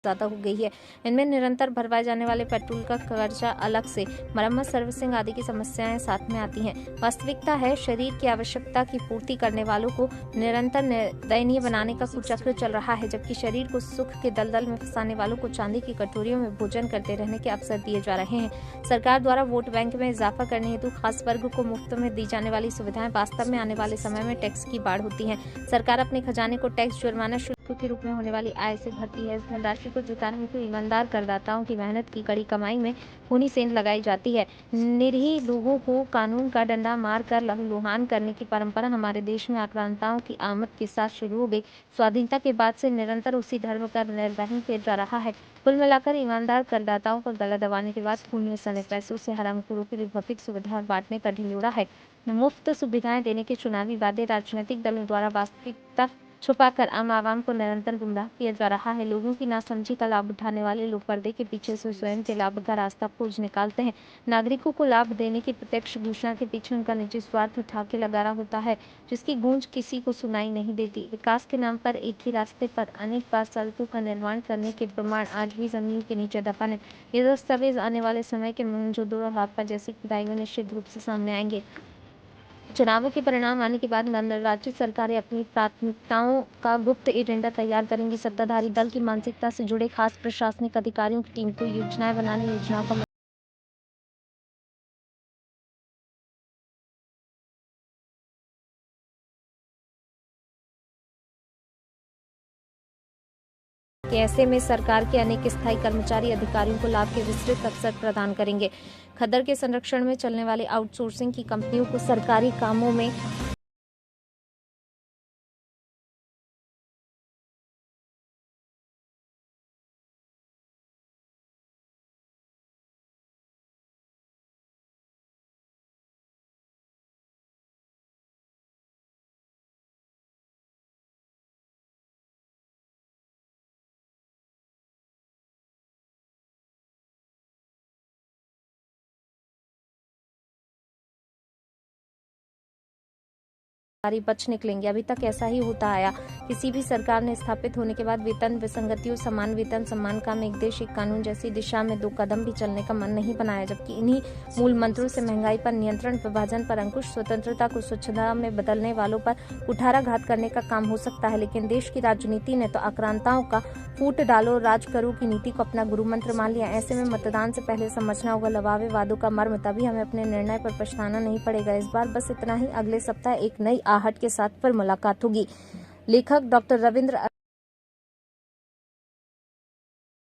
ज्यादा हो गई है। इनमें निरंतर भरवाए जाने वाले पेट्रोल का खर्चा अलग से, मरम्मत, सर्विसिंग आदि की समस्याएं साथ में आती हैं। वास्तविकता है, शरीर की आवश्यकता की पूर्ति करने वालों को निरंतर दयनीय बनाने का कुचक्र चल रहा है, जबकि शरीर को सुख के दलदल में फंसाने वालों को चांदी की कटोरियों में भोजन करते रहने के अवसर दिए जा रहे हैं। सरकार द्वारा वोट बैंक में इजाफा करने हेतु खास वर्ग को मुफ्त में दी जाने वाली सुविधाएं वास्तव में आने वाले समय में टैक्स की बाढ़ होती हैं। सरकार अपने खजाने को टैक्स, जुर्माना, शुल्क के रूप में होने वाली आय से भरती है। इस धनराशि को जुटाने हेतु ईमानदार करदाताओं की मेहनत की कड़ी कमाई में खूनी सेंध लगाई जाती है। निरीह लोगों को कानून का डंडा मार कर लहूलुहान करने की परंपरा हमारे देश में आक्रांताओं की आमद के साथ शुरू हो गई। स्वाधीनता के बाद से निरंतर उसी धर्म का निर्वहन किया जा रहा है। कुल मिलाकर ईमानदार करदाताओं को गला दबाने के बाद खून में सने पैसों से हरामखोरों की भौतिक सुविधाएं बांटने का ढिंढोरा है। मुफ्त सुविधाएं देने के चुनावी वादे राजनीतिक दलों द्वारा वास्तविकता छुपाकर आम आवाम को निरंतर गुमराह किया जा रहा है। लोगों की नासमझी का लाभ उठाने वाले लोग पर्दे के पीछे से स्वयं के लाभ का रास्ता खोज निकालते हैं। नागरिकों को लाभ देने की प्रत्यक्ष घोषणा के पीछे उनका निजी स्वार्थ उठा के लगाना होता है, जिसकी गूंज किसी को सुनाई नहीं देती। विकास के नाम पर एक ही रास्ते पर अनेक बार सड़कों का निर्माण करने के प्रमाण आज भी जमीन के नीचे दफन है। ये दस्तावेज आने वाले समय के मोहनजोदड़ो और हड़प्पा जैसी खुदाई में निश्चित रूप से सामने आएंगे। चुनावों के परिणाम आने के बाद राज्य सरकारें अपनी प्राथमिकताओं का गुप्त एजेंडा तैयार करेंगी। सत्ताधारी दल की मानसिकता से जुड़े खास प्रशासनिक अधिकारियों की टीम को योजनाएं बनाने, योजनाओं का कि ऐसे में सरकार के अनेक स्थायी कर्मचारी अधिकारियों को लाभ के विस्तृत अवसर प्रदान करेंगे। खद्दर के संरक्षण में चलने वाली आउटसोर्सिंग की कंपनियों को सरकारी कामों में बच निकलेंगे। अभी तक ऐसा ही होता आया। किसी भी सरकार ने स्थापित होने के बाद वेतन विसंगतियों, समान वेतन, समान काम, एक देश एक कानून जैसी दिशा में 2 कदम भी चलने का मन नहीं बनाया, जबकि इन्हीं मूल मंत्रों से महंगाई पर नियंत्रण, विभाजन पर अंकुश, स्वतंत्रता को स्वच्छता में बदलने वालों पर कुठाराघात करने का काम हो सकता है। लेकिन देश की राजनीति ने तो आक्रांताओं का फूट डालो राज करो की नीति को अपना गुरु मंत्र मान लिया। ऐसे में मतदान से पहले समझना होगा लवावे वादों का मर्म, तभी हमें अपने निर्णय पर पछताना नहीं पड़ेगा। इस बार बस इतना ही। अगले सप्ताह एक नई आहट के साथ फिर मुलाकात होगी। लेखक डॉक्टर रविंद्र